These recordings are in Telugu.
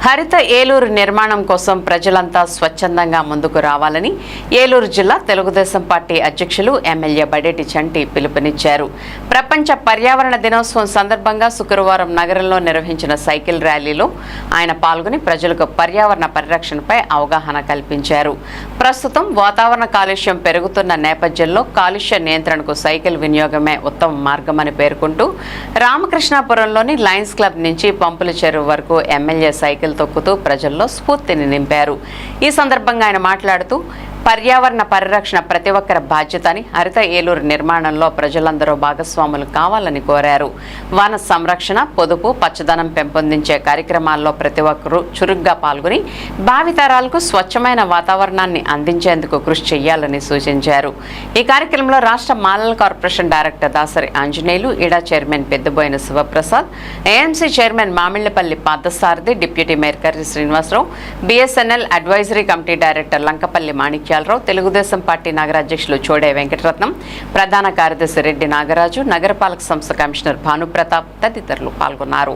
హరిత ఏలూరు నిర్మాణం కోసం ప్రజలంతా స్వచ్ఛందంగా ముందుకు రావాలని ఏలూరు జిల్లా తెలుగుదేశం పార్టీ అధ్యక్షులు ఎమ్మెల్యే బడేటి చంటి పిలుపునిచ్చారు. ప్రపంచ పర్యావరణ దినోత్సవం సందర్భంగా శుక్రవారం నగరంలో నిర్వహించిన సైకిల్ ర్యాలీలో ఆయన పాల్గొని ప్రజలకు పర్యావరణ పరిరక్షణపై అవగాహన కల్పించారు. ప్రస్తుతం వాతావరణ కాలుష్యం పెరుగుతున్న నేపథ్యంలో కాలుష్య నియంత్రణకు సైకిల్ వినియోగమే ఉత్తమ మార్గమని పేర్కొంటూ రామకృష్ణాపురంలోని లయన్స్ క్లబ్ నుంచి పంపుల చెరువు వరకు ఎమ్మెల్యే సైకిల్ తొక్కుతూ ప్రజల్లో స్ఫూర్తిని నింపారు. ఈ సందర్భంగా ఆయన మాట్లాడుతూ పర్యావరణ పరిరక్షణ ప్రతి ఒక్కరి బాధ్యత అని, హరిత ఏలూరు నిర్మాణంలో ప్రజలందరూ భాగస్వాములు కావాలని కోరారు. వన సంరక్షణ, పొదుపు, పచ్చదనం పెంపొందించే కార్యక్రమాల్లో ప్రతి ఒక్కరూ చురుగ్గా పాల్గొని భావితరాలకు స్వచ్ఛమైన వాతావరణాన్ని అందించేందుకు కృషి చేయాలని సూచించారు. ఈ కార్యక్రమంలో రాష్ట్ర మాలల కార్పొరేషన్ డైరెక్టర్ దాసరి ఆంజనేయులు, ఇడా chairman Peddaboina Sivaprasad, AMC chairman Mamillapalli Parthasarathi, deputy mayor Karri Srinivasarao, BSNL advisory committee director Lankapalli Manikyalarao, Telugu Desam party నగర అధ్యక్షులు చోడే వెంకటరత్నం, ప్రధాన కార్యదర్శి రెడ్డి నాగరాజు, నగరపాలక సంస్థ కమిషనర్ భానుప్రతాప్ తదితరులు పాల్గొన్నారు.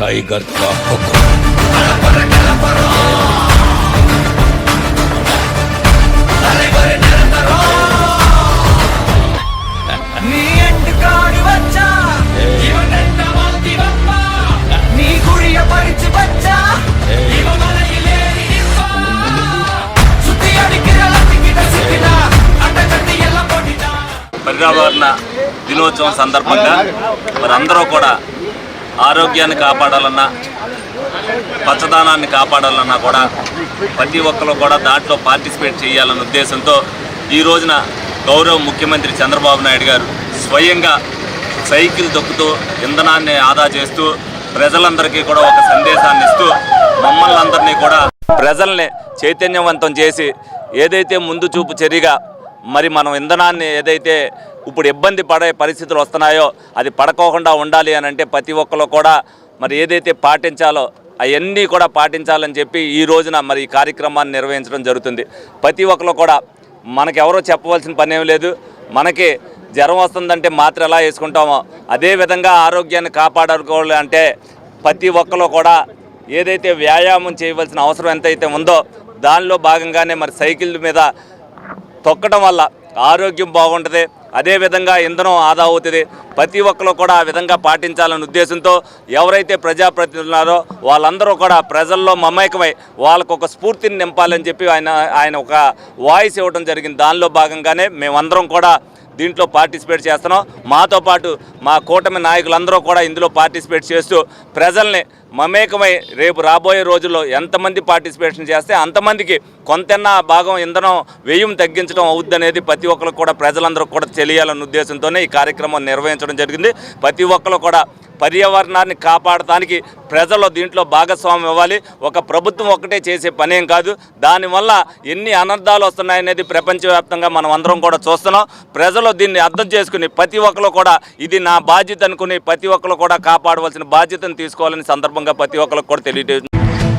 टाइगर का हुक्म। పర్యావరణ దినోత్సవం సందర్భంగా మనందరూ కూడా ఆరోగ్యాన్ని కాపాడాలన్నా, పచ్చదనాన్ని కాపాడాలన్నా కూడా ప్రతి ఒక్కరు కూడా దాంట్లో పార్టిసిపేట్ చేయాలన్న ఉద్దేశంతో ఈ రోజున గౌరవ ముఖ్యమంత్రి చంద్రబాబు నాయుడు గారు స్వయంగా సైకిల్ తొక్కుతూ ఇంధనాన్ని ఆదా చేస్తూ ప్రజలందరికీ కూడా ఒక సందేశాన్ని ఇస్తూ మమ్మల్ని అందరినీ కూడా ప్రజల్ని చైతన్యవంతం చేసి ఏదైతే ముందు చూపు చర్యగా మరి మనం ఇంధనాన్ని ఏదైతే ఇప్పుడు ఇబ్బంది పడే పరిస్థితులు వస్తున్నాయో అది పడకోకుండా ఉండాలి అని అంటే ప్రతి ఒక్కరు కూడా మరి ఏదైతే పాటించాలో అవన్నీ కూడా పాటించాలని చెప్పి ఈ రోజున మరి ఈ కార్యక్రమాన్ని నిర్వహించడం జరుగుతుంది. ప్రతి ఒక్కరు కూడా మనకెవరో చెప్పవలసిన పని ఏం లేదు. మనకి జ్వరం వస్తుందంటే మాత్రం ఎలా వేసుకుంటామో అదేవిధంగా ఆరోగ్యాన్ని కాపాడుకోవాలి అంటే ప్రతి ఒక్కరు కూడా ఏదైతే వ్యాయామం చేయవలసిన అవసరం ఎంతైతే ఉందో దానిలో భాగంగానే మరి సైకిల్ మీద తొక్కడం వల్ల ఆరోగ్యం బాగుంటుంది, అదేవిధంగా ఇంధనం ఆదా అవుతుంది. ప్రతి ఒక్కరు కూడా ఆ విధంగా పాటించాలనే ఉద్దేశంతో ఎవరైతే ప్రజాప్రతినిధులు ఉన్నారో వాళ్ళందరూ కూడా ప్రజల్లో మమేకమై వాళ్ళకు ఒక స్ఫూర్తిని నింపాలని చెప్పి ఆయన ఒక వాయిస్ ఇవ్వడం జరిగింది. దానిలో భాగంగానే మేమందరం కూడా దీంట్లో పార్టిసిపేట్ చేస్తున్నాం. మాతో పాటు మా కూటమి నాయకులందరూ కూడా ఇందులో పార్టిసిపేట్ చేస్తూ ప్రజల్ని మమేకమై రేపు రాబోయే రోజుల్లో ఎంతమంది పార్టిసిపేషన్ చేస్తే అంతమందికి కొంతన్నా భాగం ఇంధనం వ్యయం తగ్గించడం అవుద్దనేది ప్రతి ఒక్కరు కూడా ప్రజలందరూ కూడా తెలియాలన్న ఉద్దేశంతోనే ఈ కార్యక్రమం నిర్వహించడం జరిగింది. ప్రతి ఒక్కరు కూడా పర్యావరణాన్ని కాపాడటానికి ప్రజలు దీంట్లో భాగస్వామ్యం ఇవ్వాలి. ఒక ప్రభుత్వం ఒకటే చేసే పనేం కాదు. దానివల్ల ఎన్ని అనర్థాలు వస్తున్నాయనేది ప్రపంచవ్యాప్తంగా మనం అందరం కూడా చూస్తున్నాం. ప్రజలు దీన్ని అర్థం చేసుకుని ప్రతి ఒక్కరు కూడా ఇది నా బాధ్యత అనుకుని ప్రతి ఒక్కరు కూడా కాపాడవలసిన బాధ్యతను తీసుకోవాలని సందర్భంగా ప్రతి ఒక్కరికి కూడా తెలియజేస్తుంది.